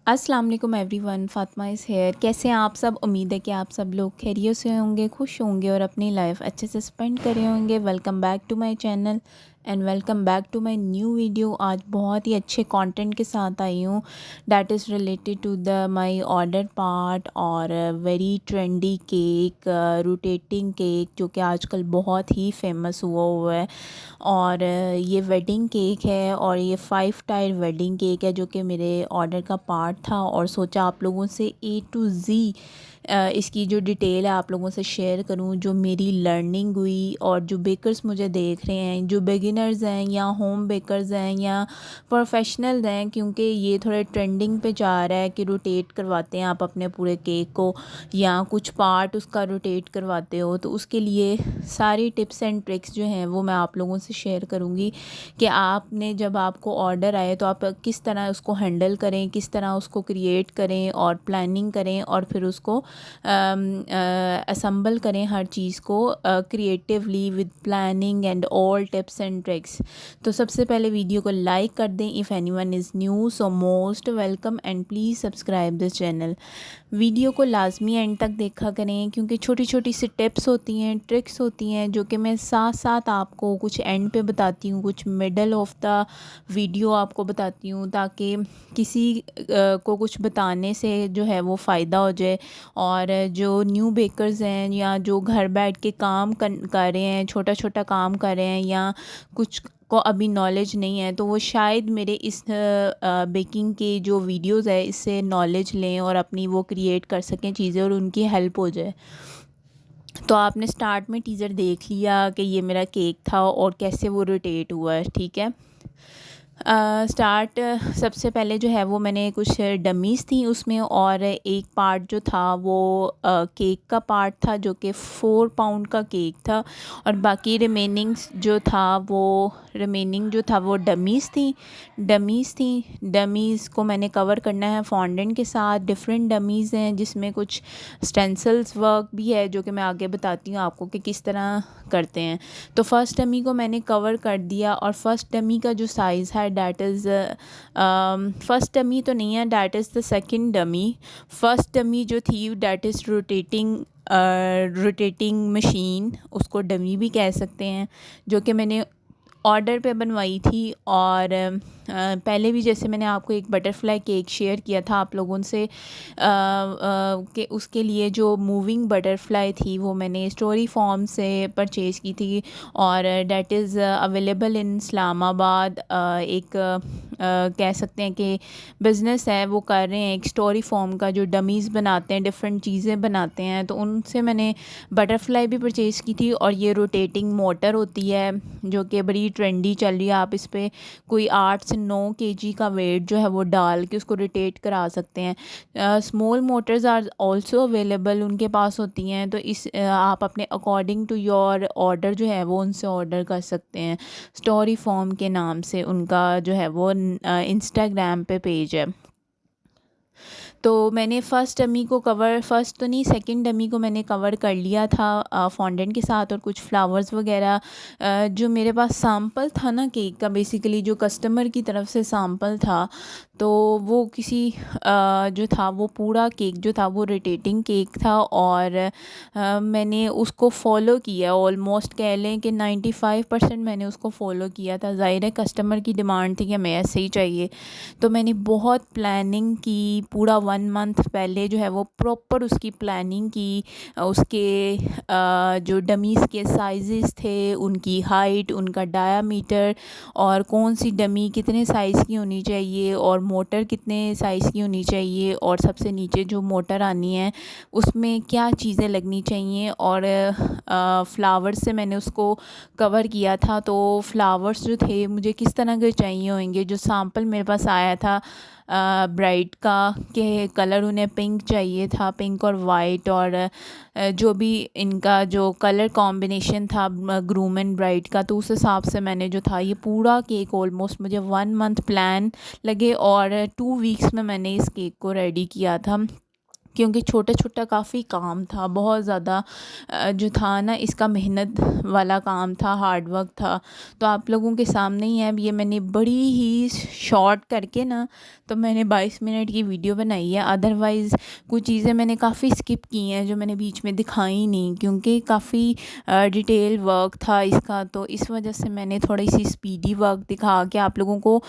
अस्सलाम वालेकुम everyone, Fatima is here. कैसे हैं आप सब? उम्मीद है कि आप सब लोग खैरियत से होंगे, खुश होंगे और अपनी लाइफ अच्छे से स्पेंड कर रहे होंगे। Welcome back to my channel and welcome back to my new video. आज बहुत ही अच्छे कंटेंट के साथ आई हूँ, that is related to the my order part और very trendy cake, rotating cake, जो कि आजकल बहुत ही फेमस हुआ है। और ये वेडिंग केक है और ये 5 टायर वेडिंग केक है, जो कि मेरे ऑर्डर का पार्ट था। और सोचा आप लोगों से A to Z इसकी जो डिटेल है आप लोगों से शेयर करूं, जो मेरी लर्निंग हुई। और जो बेकर्स मुझे देख रहे हैं, जो बिगिनर्स हैं या होम बेकर्स हैं या प्रोफेशनल हैं, क्योंकि ये थोड़े ट्रेंडिंग पे जा रहा है कि रोटेट करवाते हैं आप अपने पूरे केक को या कुछ पार्ट उसका रोटेट करवाते हो, तो उसके लिए सारी टिप्स एंड ट्रिक्स जो हैं वो मैं आप लोगों से शेयर करूँगी कि आपने जब आपको ऑर्डर आए तो आप किस तरह उसको हैंडल करें, किस तरह उसको क्रिएट करें और प्लानिंग करें और फिर उसको असम्बल करें हर चीज़ को creatively with planning and all tips and tricks. तो सबसे पहले वीडियो को लाइक कर दें if anyone is new, so most welcome and please subscribe this channel. Video को लाजमी एंड तक देखा करें, क्योंकि छोटी छोटी सी टिप्स होती हैं, ट्रिक्स होती हैं, जो कि मैं साथ साथ आपको कुछ एंड पे बताती हूँ, कुछ मिडल ऑफ द वीडियो आपको बताती हूँ, ताकि किसी को कुछ बताने से जो है वो फ़ायदा हो जाए। और जो न्यू बेकर्स हैं या जो घर बैठ के काम कर रहे हैं, छोटा छोटा काम कर रहे हैं या कुछ को अभी नॉलेज नहीं है, तो वो शायद मेरे इस बेकिंग के जो वीडियोस है इससे नॉलेज लें और अपनी वो क्रिएट कर सकें चीज़ें और उनकी हेल्प हो जाए। तो आपने स्टार्ट में टीज़र देख लिया कि ये मेरा केक था और कैसे वो रोटेट हुआ है, ठीक है। स्टार्ट सबसे पहले जो है वो मैंने कुछ डमीज़ थी उसमें, और एक पार्ट जो था वो केक का पार्ट था, जो कि 4 पाउंड का केक था। और बाकी रिमेनिंग जो था वो डमीज़ को मैंने कवर करना है फॉन्डेंट के साथ। डिफरेंट डमीज़ हैं जिसमें कुछ स्टेंसिल्स वर्क भी है, जो कि मैं आगे बताती हूँ आपको कि किस तरह करते हैं। तो फर्स्ट डमी को मैंने कवर कर दिया, और फर्स्ट डमी का जो साइज़ है डैट इज़ फर्स्ट डमी तो नहीं है, that is the second dummy. First dummy जो थी डैट इज़ रोटेटिंग मशीन, उसको डमी भी कह सकते हैं, जो कि मैंने ऑर्डर पे बनवाई थी। और पहले भी जैसे मैंने आपको एक बटरफ्लाई केक शेयर किया था आप लोगों से, कि उसके लिए जो मूविंग बटरफ्लाई थी वो मैंने स्टोरी फॉर्म से परचेज़ की थी, और that is available in Islamabad. एक कह सकते हैं कि बिज़नेस है, वो कर रहे हैं एक स्टोरी फॉर्म का, जो डमीज़ बनाते हैं, डिफरेंट चीज़ें बनाते हैं, तो उनसे मैंने बटरफ्लाई भी परचेज़ की थी। और ये रोटेटिंग मोटर होती है जो कि बड़ी ट्रेंडी चल रही है, आप इस पर कोई 8 से 9 केजी का वेट जो है वो डाल के उसको रोटेट करा सकते हैं। Small motors are also available उनके पास होती हैं, तो आप अपने अकॉर्डिंग टू योर ऑर्डर जो है वो उनसे ऑर्डर कर सकते हैं। स्टोरी फॉर्म के नाम से उनका जो है वो इंस्टाग्राम पे पेज है। तो मैंने फ़र्स्ट डमी को कवर, फ़र्स्ट तो नहीं, सेकंड डमी को मैंने कवर कर लिया था फॉन्डेंट के साथ, और कुछ फ्लावर्स वगैरह जो मेरे पास सैम्पल था ना केक का, बेसिकली जो कस्टमर की तरफ से सैम्पल था, तो वो किसी जो था वो पूरा केक जो था वो रोटेटिंग केक था। और मैंने उसको फ़ॉलो किया, ऑलमोस्ट कह लें कि 95% मैंने उसको फ़ॉलो किया था। ज़ाहिर है कस्टमर की डिमांड थी कि हमें ऐसे ही चाहिए, तो मैंने बहुत प्लानिंग की, पूरा 1 मंथ पहले जो है वो प्रॉपर उसकी प्लानिंग की। उसके जो डमीज़ के साइज़ेस थे, उनकी हाइट, उनका डायामीटर, और कौन सी डमी कितने साइज़ की होनी चाहिए, और मोटर कितने साइज़ की होनी चाहिए, और सबसे नीचे जो मोटर आनी है उसमें क्या चीज़ें लगनी चाहिए। और फ्लावर्स से मैंने उसको कवर किया था। तो फ्लावर्स जो थे मुझे किस तरह के चाहिए होंगे, जो सैम्पल मेरे पास आया था ब्राइड का, के कलर उन्हें पिंक चाहिए था, पिंक और वाइट, और जो भी इनका जो कलर कॉम्बिनेशन था ग्रूम एंड ब्राइड का, तो उस हिसाब से मैंने जो था ये पूरा केक, ऑलमोस्ट मुझे 1 मंथ प्लान लगे और 2 वीक्स में मैंने इस केक को रेडी किया था। क्योंकि छोटा छोटा काफ़ी काम था, बहुत ज़्यादा जो था ना इसका मेहनत वाला काम था, हार्ड वर्क था। तो आप लोगों के सामने ही है, अब ये मैंने बड़ी ही शॉर्ट करके ना तो मैंने 22 मिनट की वीडियो बनाई है। अदरवाइज़ कुछ चीज़ें मैंने काफ़ी स्किप की हैं जो मैंने बीच में दिखाई नहीं, क्योंकि काफ़ी डिटेल वर्क था इसका। तो इस वजह से मैंने थोड़ी सी स्पीडी वर्क दिखा के आप लोगों को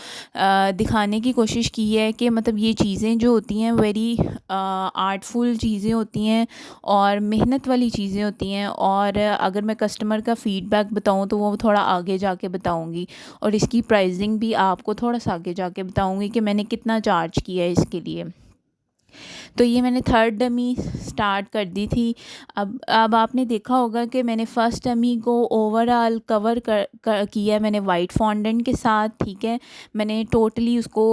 दिखाने की कोशिश की है कि मतलब ये चीज़ें जो होती हैं वेरी आर्टफुल चीज़ें होती हैं और मेहनत वाली चीज़ें होती हैं। और अगर मैं कस्टमर का फ़ीडबैक बताऊं तो वो थोड़ा आगे जाके बताऊंगी, और इसकी प्राइसिंग भी आपको थोड़ा सा आगे जाके बताऊंगी कि मैंने कितना चार्ज किया है इसके लिए। तो ये मैंने थर्ड डमी स्टार्ट कर दी थी। अब आपने देखा होगा कि मैंने फ़र्स्ट डमी को ओवरऑल कवर किया है मैंने वाइट फॉन्डेंट के साथ, ठीक है। मैंने टोटली उसको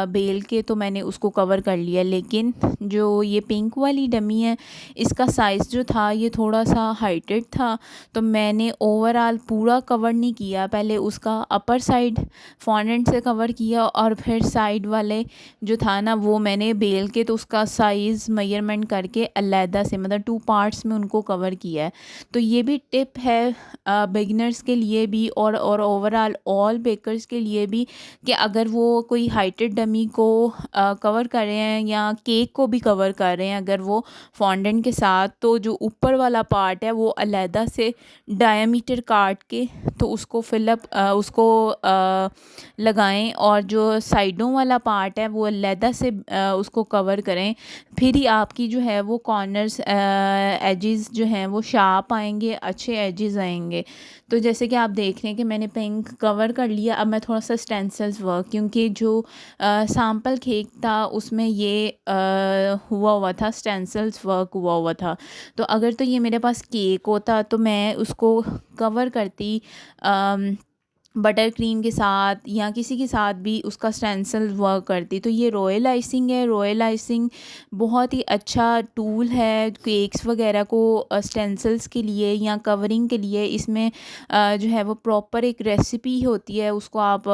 बेल के तो मैंने उसको कवर कर लिया। लेकिन जो ये पिंक वाली डमी है इसका साइज़ जो था ये थोड़ा सा हाइटेड था, तो मैंने ओवरऑल पूरा कवर नहीं किया। पहले उसका अपर साइड फॉन्डेंट से कवर किया और फिर साइड वाले जो था ना वो मैंने बेल के तो उसका साइज़ मेजरमेंट करके अलहदा से मतलब 2 पार्ट्स में उनको कवर किया है। तो ये भी टिप है बिगिनर्स के लिए भी और ओवरऑल ऑल बेकर्स के लिए भी, कि अगर वो कोई हाइटेड डमी को कवर कर रहे हैं या केक को भी कवर कर रहे हैं अगर वो फॉन्डेंट के साथ, तो जो ऊपर वाला पार्ट है वो अलहदा से डायमीटर काट के तो उसको फिलअप उसको लगाएं, और जो साइडों वाला पार्ट है वो अलहदा से उसको कवर करें। फिर ही आपकी जो है वो कॉर्नर्स एजेस जो हैं वो शार्प आएंगे, अच्छे एजेस आएंगे। तो जैसे कि आप देख रहे हैं कि मैंने पिंक कवर कर लिया। अब मैं थोड़ा सा स्टेंसिल्स वर्क, क्योंकि जो सैम्पल केक था उसमें ये हुआ था, स्टेंसिल्स वर्क हुआ था। तो अगर तो ये मेरे पास केक होता तो मैं उसको कवर करती बटर क्रीम के साथ या किसी के साथ भी उसका स्टेंसिल वर्क करती। तो ये रॉयल आइसिंग है। रॉयल आइसिंग बहुत ही अच्छा टूल है केक्स वगैरह को स्टेंसिल्स के लिए या कवरिंग के लिए। इसमें जो है वो प्रॉपर एक रेसिपी होती है, उसको आप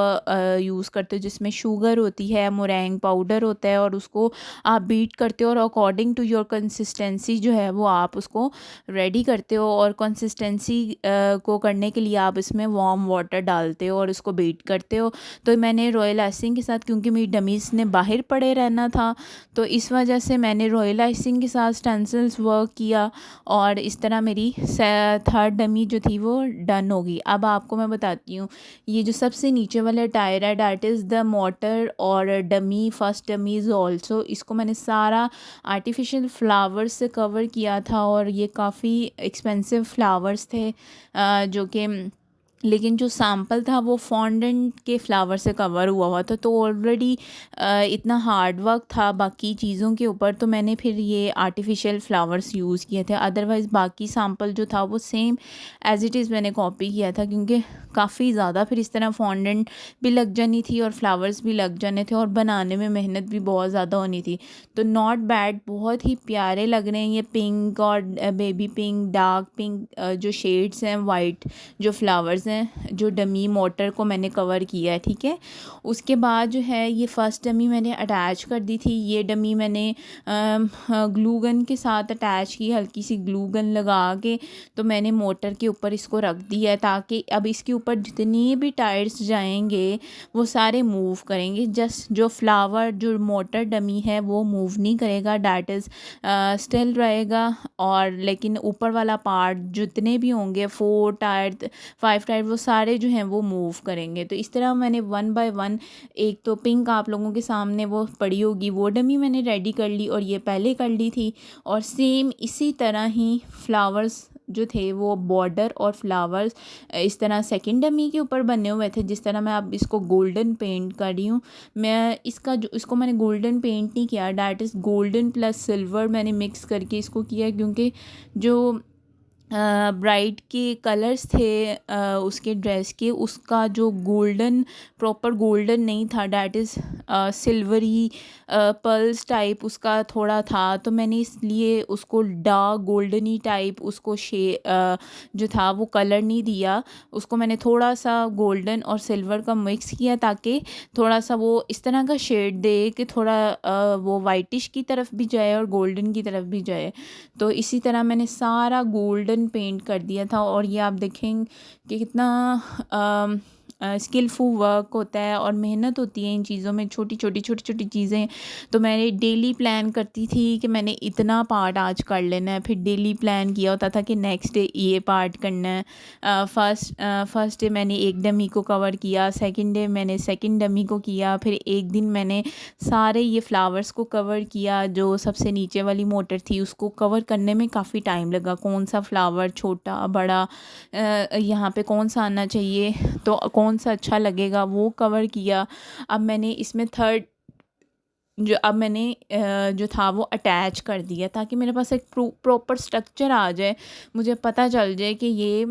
यूज़ करते हो, जिसमें शुगर होती है, मोरैंग पाउडर होता है, और उसको आप बीट करते हो और अकॉर्डिंग टू योर कंसिस्टेंसी जो है वो आप उसको रेडी करते हो। और कंसिस्टेंसी को करने के लिए आप इसमें वार्म वाटर डालते हो और उसको बीट करते हो। तो मैंने रॉयल आइसिंग के साथ, क्योंकि मेरी डमीज़ ने बाहर पड़े रहना था, तो इस वजह से मैंने रॉयल आइसिंग के साथ स्टेंसिल्स वर्क किया, और इस तरह मेरी थर्ड डमी जो थी वो डन होगी। अब आपको मैं बताती हूँ, ये जो सबसे नीचे वाला टायर है डैट इज़ द मोटर और dummy, first dummy is also, इसको मैंने सारा आर्टिफिशियल फ्लावर्स से कवर किया था। और ये काफ़ी एक्सपेंसिव फ्लावर्स थे जो कि, लेकिन जो सैम्पल था वो फॉन्डेंट के फ्लावर से कवर हुआ था। तो ऑलरेडी इतना हार्ड वर्क था बाकी चीज़ों के ऊपर, तो मैंने फिर ये आर्टिफिशियल फ्लावर्स यूज़ किए थे। अदरवाइज़ बाकी सैम्पल जो था वो सेम एज़ इट इज़ मैंने कॉपी किया था, क्योंकि काफ़ी ज़्यादा फिर इस तरह फॉन्डेंट भी लग जानी थी और फ्लावर्स भी लग जाने थे और बनाने में मेहनत भी बहुत ज़्यादा होनी थी। तो नॉट बैड, बहुत ही प्यारे लग रहे हैं ये पिंक और बेबी पिंक, डार्क पिंक जो शेड्स हैं, वाइट जो फ्लावर्स हैं, जो डमी मोटर को मैंने कवर किया है, ठीक है। उसके बाद जो है ये फ़र्स्ट डमी मैंने अटैच कर दी थी। ये डमी मैंने ग्लू गन के साथ अटैच की, हल्की सी ग्लू गन लगा के तो मैंने मोटर के ऊपर इसको रख दिया है, ताकि अब इसके ऊपर जितनी भी टायर्स जाएंगे वो सारे मूव करेंगे। जस्ट जो फ्लावर जो मोटर डमी है वो मूव नहीं करेगा, डैट इज़ स्टिल रहेगा। और लेकिन ऊपर वाला पार्ट जितने भी होंगे 4 टायर 5 टायर वो सारे जो हैं वो मूव करेंगे। तो इस तरह मैंने 1 बाय 1, एक तो पिंक आप लोगों के सामने वो पड़ी होगी वो डमी मैंने रेडी कर ली, और ये पहले कर ली थी। और सेम इसी तरह ही फ्लावर्स जो थे वो बॉर्डर और फ्लावर्स इस तरह सेकंड डमी के ऊपर बने हुए थे। जिस तरह मैं अब इसको गोल्डन पेंट कर रही हूँ, मैं इसको मैंने गोल्डन पेंट नहीं किया, that is golden plus silver मैंने मिक्स करके इसको किया, क्योंकि जो ब्राइड के कलर्स थे उसके ड्रेस के, उसका जो गोल्डन, प्रॉपर गोल्डन नहीं था, that is silvery pearls type उसका थोड़ा था। तो मैंने इसलिए उसको डार्क गोल्डनी टाइप उसको जो था वो कलर नहीं दिया, उसको मैंने थोड़ा सा गोल्डन और सिल्वर का मिक्स किया ताकि थोड़ा सा वो इस तरह का शेड दे कि थोड़ा वो वाइटिश की तरफ भी जाए और गोल्डन की तरफ भी जाए। तो इसी तरह मैंने सारा गोल्डन पेंट कर दिया था। और ये आप देखें कि कितना स्किलफुल वर्क होता है और मेहनत होती है इन चीज़ों में, छोटी छोटी चीज़ें। तो मैंने डेली प्लान करती थी कि मैंने इतना पार्ट आज कर लेना है, फिर डेली प्लान किया होता था कि नेक्स्ट डे ये पार्ट करना है। फर्स्ट डे मैंने एक डमी को कवर किया, सेकंड डे मैंने सेकंड डमी को किया, फिर एक दिन मैंने सारे ये फ्लावर्स को कवर किया। जो सबसे नीचे वाली मोटर थी उसको कवर करने में काफ़ी टाइम लगा, कौन सा फ्लावर छोटा बड़ा यहाँ पे कौन सा आना चाहिए, तो कौन सा अच्छा लगेगा वो कवर किया। अब मैंने इसमें जो था वो अटैच कर दिया ताकि मेरे पास एक प्रॉपर स्ट्रक्चर आ जाए, मुझे पता चल जाए कि ये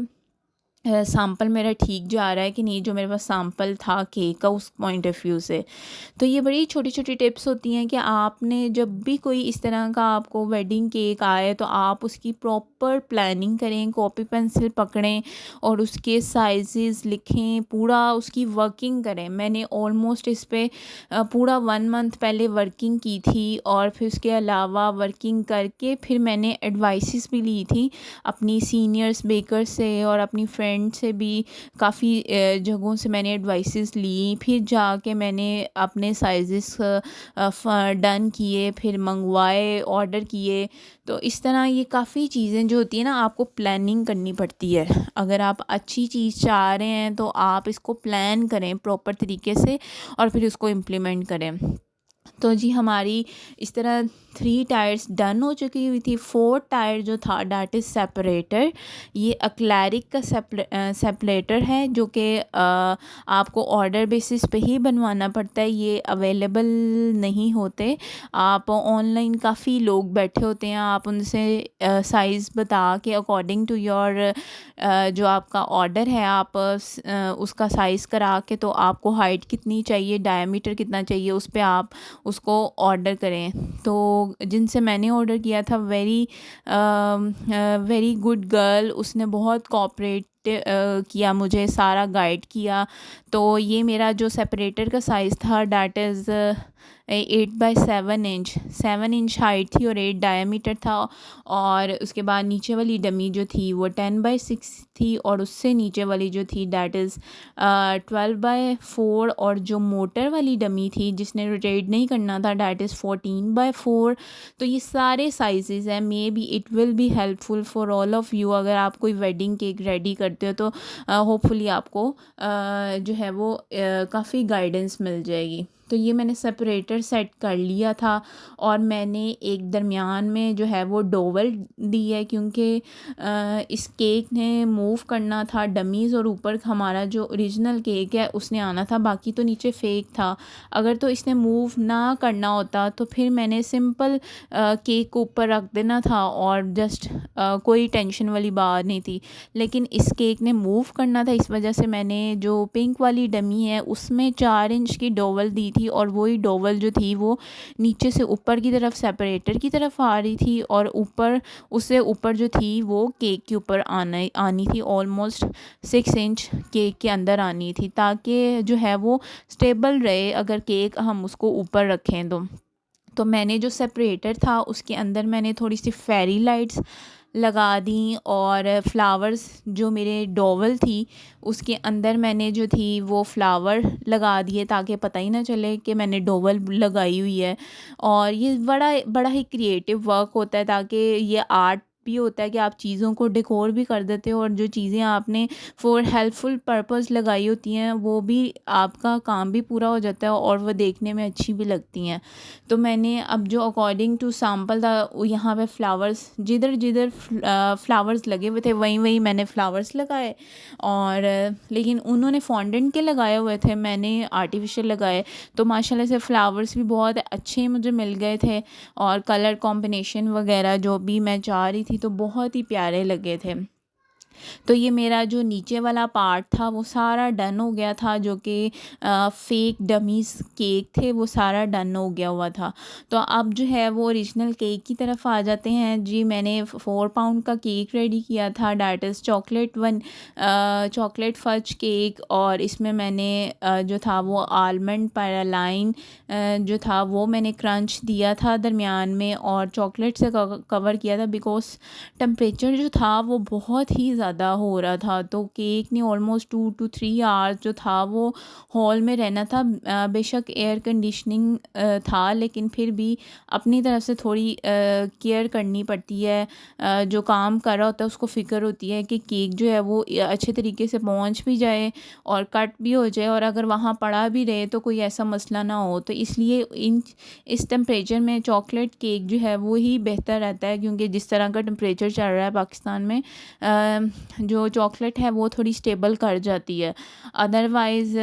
सैंपल मेरा ठीक जा रहा है कि नहीं, जो मेरे पास सैंपल था केक का उस पॉइंट ऑफ व्यू से। तो ये बड़ी छोटी छोटी टिप्स होती हैं कि आपने जब भी कोई इस तरह का आपको वेडिंग केक आए तो आप उसकी प्रॉपर प्लानिंग करें, कॉपी पेंसिल पकड़ें और उसके साइजेस लिखें, पूरा उसकी वर्किंग करें। मैंने ऑलमोस्ट इस पे पूरा 1 मंथ पहले वर्किंग की थी और फिर उसके अलावा वर्किंग करके फिर मैंने एडवाइसेस भी ली थी अपनी सीनियर्स बेकर से और अपनी फ्रेंड से भी। काफ़ी जगहों से मैंने एडवाइसेस ली, फिर जाके मैंने अपने साइज़ेस डन किए, फिर मंगवाए, ऑर्डर किए। तो इस तरह ये काफ़ी चीज़ें जो होती है ना, आपको प्लानिंग करनी पड़ती है। अगर आप अच्छी चीज़ चाह रहे हैं तो आप इसको प्लान करें प्रॉपर तरीके से और फिर उसको इम्प्लीमेंट करें। तो जी हमारी इस तरह 3 टायर्स डन हो चुकी हुई थी। 4th टायर जो था डैट इज़ सेपरेटर। ये एक्लैरिक का सेपरेटर है जो कि आपको ऑर्डर बेसिस पे ही बनवाना पड़ता है, ये अवेलेबल नहीं होते। आप ऑनलाइन काफ़ी लोग बैठे होते हैं, आप उनसे साइज़ बता के अकॉर्डिंग टू योर जो आपका ऑर्डर है आप उसका साइज़ करा के, तो आपको हाइट कितनी चाहिए, डायमीटर कितना चाहिए, उस पे आप उसको ऑर्डर करें। तो जिनसे मैंने ऑर्डर किया था वेरी गुड गर्ल, उसने बहुत कोऑपरेट किया, मुझे सारा गाइड किया। तो ये मेरा जो सेपरेटर का साइज़ था that is 8x7 inch, 7 inch height थी और 8 डायमीटर था। और उसके बाद नीचे वाली डमी जो थी वो 10x6 थी और उससे नीचे वाली जो थी डैट इज़ 12x4 और जो मोटर वाली डमी थी जिसने रोटेट नहीं करना था डैट इज़ 14x4। तो ये सारे साइजेज़ हैं, may be it will be helpful for all of you. अगर आप कोई वेडिंग केक रेडी करते हो तो होपफुली आपको जो है वो काफ़ी गाइडेंस मिल जाएगी। तो ये मैंने सेपरेटर सेट कर लिया था और मैंने एक दरमियान में जो है वो डोवल दी है, क्योंकि इस केक ने मूव करना था डमीज़ और ऊपर हमारा जो ओरिजिनल केक है उसने आना था, बाकी तो नीचे फेक था। अगर तो इसने मूव ना करना होता तो फिर मैंने सिंपल केक को ऊपर रख देना था और जस्ट कोई टेंशन वाली बात नहीं थी। लेकिन इस केक ने मूव करना था, इस वजह से मैंने जो पिंक वाली डमी है उसमें 4 इंच की डोवल दी थी और वही डोवल जो थी वो नीचे से ऊपर की तरफ सेपरेटर की तरफ आ रही थी और ऊपर उससे ऊपर जो थी वो केक के ऊपर आनी थी, ऑलमोस्ट 6 इंच केक के अंदर आनी थी, ताकि जो है वो स्टेबल रहे अगर केक हम उसको ऊपर रखें तो मैंने जो सेपरेटर था उसके अंदर मैंने थोड़ी सी फेरी लाइट्स लगा दी और फ्लावर्स जो मेरे डोवल थी उसके अंदर मैंने जो थी वो फ्लावर लगा दिए ताकि पता ही ना चले कि मैंने डोवल लगाई हुई है। और ये बड़ा बड़ा ही क्रिएटिव वर्क होता है, ताकि ये आर्ट भी होता है कि आप चीज़ों को डेकोर भी कर देते हो और जो चीज़ें आपने फॉर हेल्पफुल पर्पस लगाई होती हैं वो भी आपका काम भी पूरा हो जाता है और वो देखने में अच्छी भी लगती हैं। तो मैंने अब जो अकॉर्डिंग टू सैम्पल था यहाँ पे फ्लावर्स जिधर जिधर फ्लावर्स लगे हुए थे वहीं वहीं मैंने फ्लावर्स लगाए। और लेकिन उन्होंने फॉन्डेंट के लगाए हुए थे, मैंने आर्टिफिशियल लगाए। तो माशाल्लाह से फ्लावर्स भी बहुत अच्छे मुझे मिल गए थे और कलर कॉम्बिनेशन वगैरह जो भी मैं चाह रही थी तो बहुत ही प्यारे लगे थे। तो ये मेरा जो नीचे वाला पार्ट था वो सारा डन हो गया था, जो कि फेक डमीज़ केक थे वो सारा डन हो गया हुआ था। तो अब जो है वो ओरिजिनल केक की तरफ आ जाते हैं जी। मैंने 4 पाउंड का केक रेडी किया था, that is chocolate fudge cake. और इसमें मैंने जो था वो आलमंड पैरालाइन जो था वो मैंने क्रंच दिया था दरमियान में, और चॉकलेट से कवर किया था, बिकॉज टेम्परेचर जो था वो बहुत ही ज़्यादा हो रहा था। तो केक ने ऑलमोस्ट 2 to 3 आवर्स जो था वो हॉल में रहना था। बेशक एयर कंडीशनिंग था, लेकिन फिर भी अपनी तरफ से थोड़ी केयर करनी पड़ती है। जो काम कर रहा होता है उसको फ़िक्र होती है कि केक जो है वो अच्छे तरीके से पहुंच भी जाए और कट भी हो जाए, और अगर वहाँ पड़ा भी रहे तो कोई ऐसा मसला ना हो। तो इसलिए इस टेम्परेचर में चॉकलेट केक जो है वो ही बेहतर रहता है, क्योंकि जिस तरह का टेम्परेचर चल रहा है पाकिस्तान में, जो चॉकलेट है वो थोड़ी स्टेबल कर जाती है। अदरवाइज़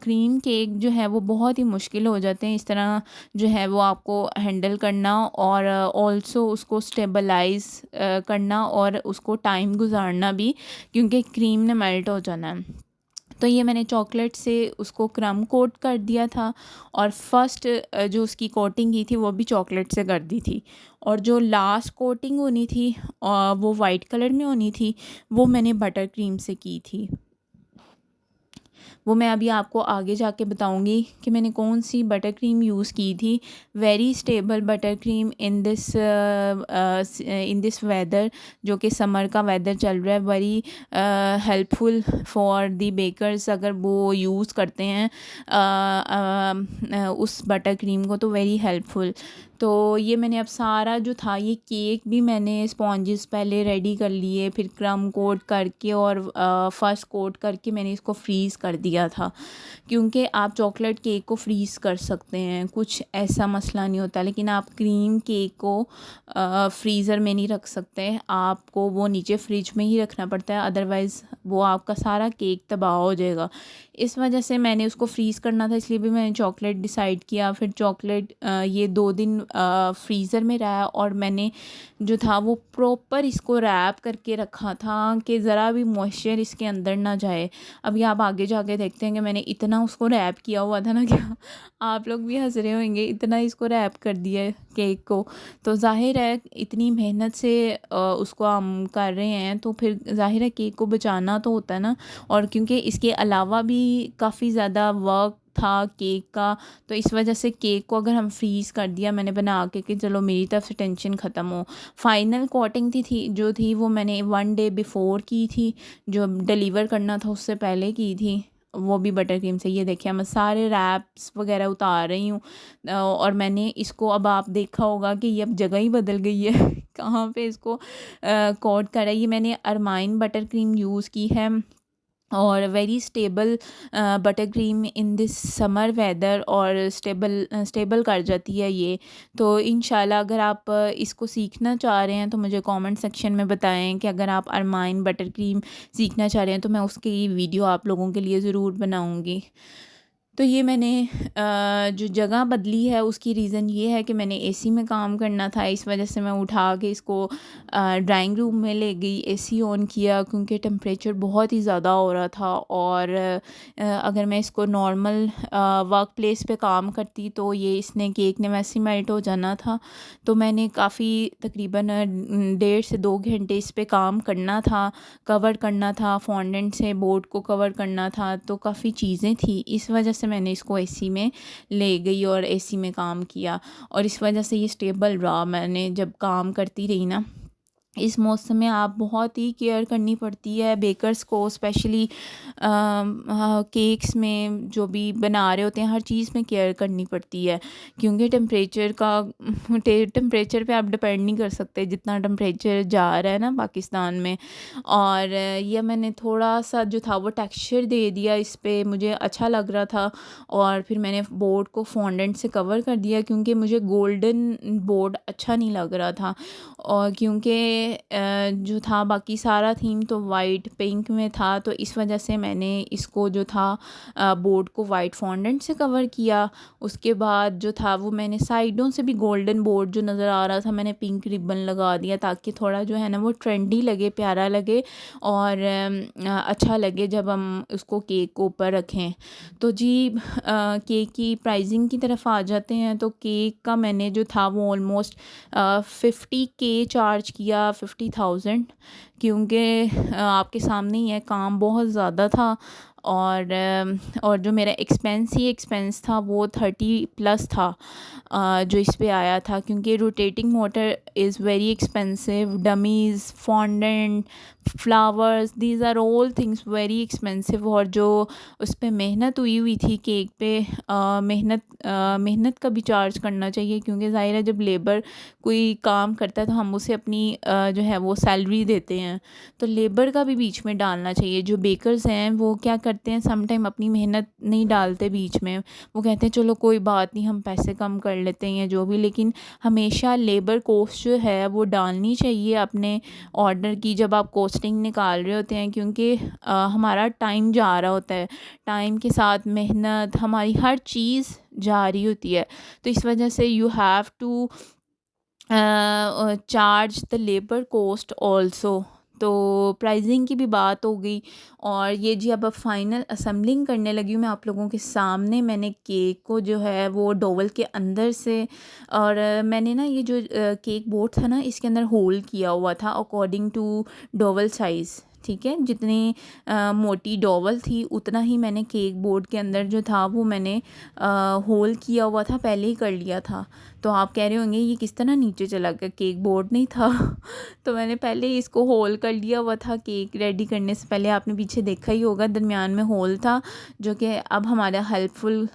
क्रीम केक जो है वो बहुत ही मुश्किल हो जाते हैं इस तरह जो है वो आपको हैंडल करना, और ऑल्सो उसको स्टेबलाइज़ करना और उसको टाइम गुजारना भी, क्योंकि क्रीम ने मेल्ट हो जाना है। तो ये मैंने चॉकलेट से उसको क्रम कोट कर दिया था, और फर्स्ट जो उसकी कोटिंग की थी वो भी चॉकलेट से कर दी थी, और जो लास्ट कोटिंग होनी थी वो वाइट कलर में होनी थी, वो मैंने बटर क्रीम से की थी। वो मैं अभी आपको आगे जाके बताऊंगी कि मैंने कौन सी बटर क्रीम यूज़ की थी। Very stable butter cream in this weather, जो कि समर का वेदर चल रहा है। Very helpful for the bakers, अगर वो यूज़ करते हैं उस बटर क्रीम को, तो वेरी हेल्पफुल। तो ये मैंने अब सारा जो था, ये केक भी मैंने स्पॉन्जेस पहले रेडी कर लिए, फिर क्रम कोट करके और फर्स्ट कोट करके मैंने इसको फ्रीज़ कर दिया था, क्योंकि आप चॉकलेट केक को फ्रीज़ कर सकते हैं, कुछ ऐसा मसला नहीं होता। लेकिन आप क्रीम केक को फ्रीज़र में नहीं रख सकते, आपको वो नीचे फ्रिज में ही रखना पड़ता है, अदरवाइज़ वो आपका सारा केक तबाह हो जाएगा। इस वजह से मैंने उसको फ्रीज़ करना था, इसलिए भी मैंने चॉकलेट डिसाइड किया। फिर चॉकलेट ये 2 दिन फ्रीज़र में रहा, और मैंने जो था वो प्रॉपर इसको रैप करके रखा था कि ज़रा भी मॉइस्चर इसके अंदर ना जाए। अभी आप आगे जाके देखते हैं कि मैंने इतना उसको रैप किया हुआ था ना, क्या आप लोग भी हंस रहे होंगे, इतना इसको रैप कर दिया है केक को। तो ज़ाहिर है इतनी मेहनत से उसको हम कर रहे हैं, तो फिर ज़ाहिर है केक को बचाना तो होता है ना। और क्योंकि इसके अलावा भी काफ़ी ज़्यादा वर्क था केक का, तो इस वजह से केक को अगर हम फ्रीज़ कर दिया मैंने बना के कि चलो मेरी तरफ से टेंशन ख़त्म हो। फाइनल कोटिंग थी वो मैंने 1 डे बिफ़ोर की थी, जो डिलीवर करना था उससे पहले की थी, वो भी बटर क्रीम से। ये देखिए मैं सारे रैप्स वगैरह उतार रही हूँ, और मैंने इसको, अब आप देखा होगा कि ये अब जगह ही बदल गई है कहाँ पे इसको कोट करा। ये मैंने अरमाइन बटर क्रीम यूज़ की है, और very stable butter cream in this summer weather, और स्टेबल कर जाती है ये। तो इंशाल्लाह अगर आप इसको सीखना चाह रहे हैं तो मुझे कमेंट सेक्शन में बताएं कि अगर आप अरमाइन बटर क्रीम सीखना चाह रहे हैं, तो मैं उसकी वीडियो आप लोगों के लिए ज़रूर बनाऊंगी। तो ये मैंने जो जगह बदली है उसकी रीज़न ये है कि मैंने एसी में काम करना था, इस वजह से मैं उठा के इसको ड्राइंग रूम में ले गई, एसी ऑन किया, क्योंकि टेम्परेचर बहुत ही ज़्यादा हो रहा था। और अगर मैं इसको नॉर्मल वर्क प्लेस पे काम करती तो ये इसने केक ने वैसे ही मेल्ट हो जाना था। तो मैंने काफ़ी तकरीबन 1.5 से 2 घंटे इस पे काम करना था, कवर करना था, फॉन्डेंट से बोर्ड को कवर करना था, तो काफ़ी चीज़ें थी। इस वजह से मैंने इसको एसी में ले गई और एसी में काम किया, और इस वजह से ये स्टेबल रहा। मैंने जब काम करती रही ना, इस मौसम में आप बहुत ही केयर करनी पड़ती है बेकर्स को, स्पेशली केक्स में जो भी बना रहे होते हैं, हर चीज़ में केयर करनी पड़ती है, क्योंकि टेम्परेचर पे आप डिपेंड नहीं कर सकते जितना टेम्परेचर जा रहा है ना पाकिस्तान में। और यह मैंने थोड़ा सा जो था वो टेक्सचर दे दिया इस पे, मुझे अच्छा लग रहा था। और फिर मैंने बोर्ड को फॉन्डेंट से कवर कर दिया, क्योंकि मुझे गोल्डन बोर्ड अच्छा नहीं लग रहा था, और क्योंकि जो था बाकी सारा थीम तो वाइट पिंक में था, तो इस वजह से मैंने इसको जो था बोर्ड को वाइट फॉन्डेंट से कवर किया। उसके बाद जो था वो मैंने साइडों से भी गोल्डन बोर्ड जो नज़र आ रहा था मैंने पिंक रिबन लगा दिया, ताकि थोड़ा जो है ना वो ट्रेंडी लगे, प्यारा लगे और अच्छा लगे जब हम उसको केक को ऊपर रखें। तो जी केक की प्राइसिंग की तरफ आ जाते हैं। तो केक का मैंने जो था वो ऑलमोस्ट 50K चार्ज किया, 50,000, क्योंकि आपके सामने ही है काम बहुत ज़्यादा था। और जो मेरा एक्सपेंस था वो 30+ था जो इस पे आया था, क्योंकि rotating motor is very expensive, dummies, fondant, flowers, these are all things very expensive. और जो उस पर मेहनत हुई थी केक पे, मेहनत का भी चार्ज करना चाहिए, क्योंकि ज़ाहिर है जब लेबर कोई काम करता है तो हम उसे अपनी जो है वो सैलरी देते हैं, तो लेबर का भी बीच में डालना चाहिए। जो बेकर्स हैं वो क्या करते हैं, सम टाइम अपनी मेहनत नहीं डालते बीच में, वो कहते हैं चलो कोई बात नहीं हम पैसे कम कर लेते हैं जो भी, लेकिन हमेशा लेबर कॉस्ट जो है वो डालनी चाहिए अपने ऑर्डर की जब आप कॉस्टिंग निकाल रहे होते हैं, क्योंकि हमारा टाइम जा रहा होता है, टाइम के साथ मेहनत हमारी हर चीज़ जा रही होती है। तो इस वजह से you have to charge the labour cost also. तो प्राइसिंग की भी बात हो गई। और ये जी अब फाइनल असेंबलिंग करने लगी हूँ मैं आप लोगों के सामने। मैंने केक को जो है वो डोवल के अंदर से, और मैंने ना ये जो केक बोर्ड था ना इसके अंदर होल किया हुआ था अकॉर्डिंग टू डोवल साइज़, ठीक है। जितनी मोटी डोवल थी उतना ही मैंने केक बोर्ड के अंदर जो था वो मैंने होल किया हुआ था, पहले ही कर लिया था। तो आप कह रहे होंगे ये किस तरह नीचे चला गया, केक बोर्ड नहीं था तो मैंने पहले ही इसको होल कर लिया हुआ था। केक रेडी करने से पहले आपने पीछे देखा ही होगा दरमियान में होल था, जो कि अब हमारा हेल्पफुल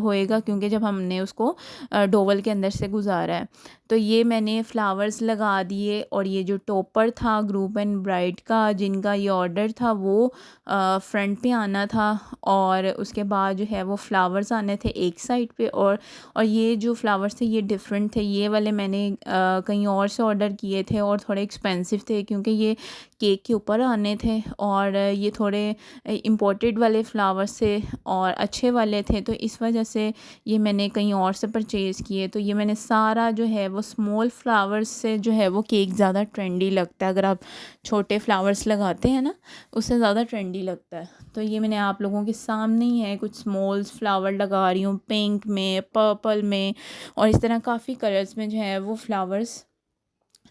होएगा, क्योंकि जब हमने उसको डोवल के अंदर से गुजारा है। तो ये मैंने फ्लावर्स लगा दिए, और ये जो टॉपर था ग्रूप एंड ब्राइड का जिनका ये ऑर्डर था वो फ्रंट पे आना था, और उसके बाद जो है वो फ्लावर्स आने थे एक साइड पे। और ये जो फ्लावर्स थे ये डिफरेंट थे, ये वाले मैंने कहीं और से ऑर्डर किए थे और थोड़े एक्सपेंसिव थे, क्योंकि ये केक के ऊपर आने थे, और ये थोड़े इम्पोर्टेड वाले फ्लावर्स थे और अच्छे वाले थे, तो इस वजह से ये मैंने कहीं और से परचेज़ किए। तो ये मैंने सारा जो है वो स्मॉल फ्लावर्स से जो है वो केक ज़्यादा ट्रेंडी लगता है, अगर आप छोटे फ्लावर्स लगाते हैं ना उससे ज़्यादा ट्रेंडी लगता है। तो ये मैंने आप लोगों के सामने ही है कुछ स्मॉल फ्लावर लगा रही हूँ, पिंक में, पर्पल में, और इस तरह काफ़ी कलर्स में जो है वो फ्लावर्स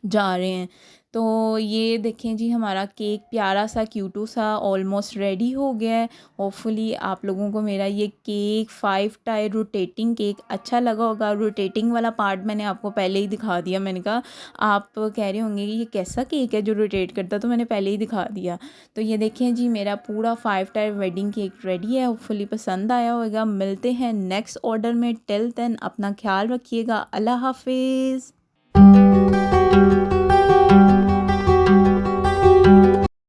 जा रहे हैं। तो ये देखें जी हमारा केक प्यारा सा क्यूटू सा ऑलमोस्ट रेडी हो गया है। होपफुली आप लोगों को मेरा ये केक 5 टायर रोटेटिंग केक अच्छा लगा होगा। रोटेटिंग वाला पार्ट मैंने आपको पहले ही दिखा दिया। मैंने कहा आप कह रहे होंगे कि ये कैसा केक है जो रोटेट करता, तो मैंने पहले ही दिखा दिया। तो ये देखें जी मेरा पूरा 5 टायर वेडिंग केक रेडी है। होपफुली पसंद आया होगा। मिलते हैं नेक्स्ट ऑर्डर में। टिल देन अपना ख्याल रखिएगा। अल्लाह हाफिज़।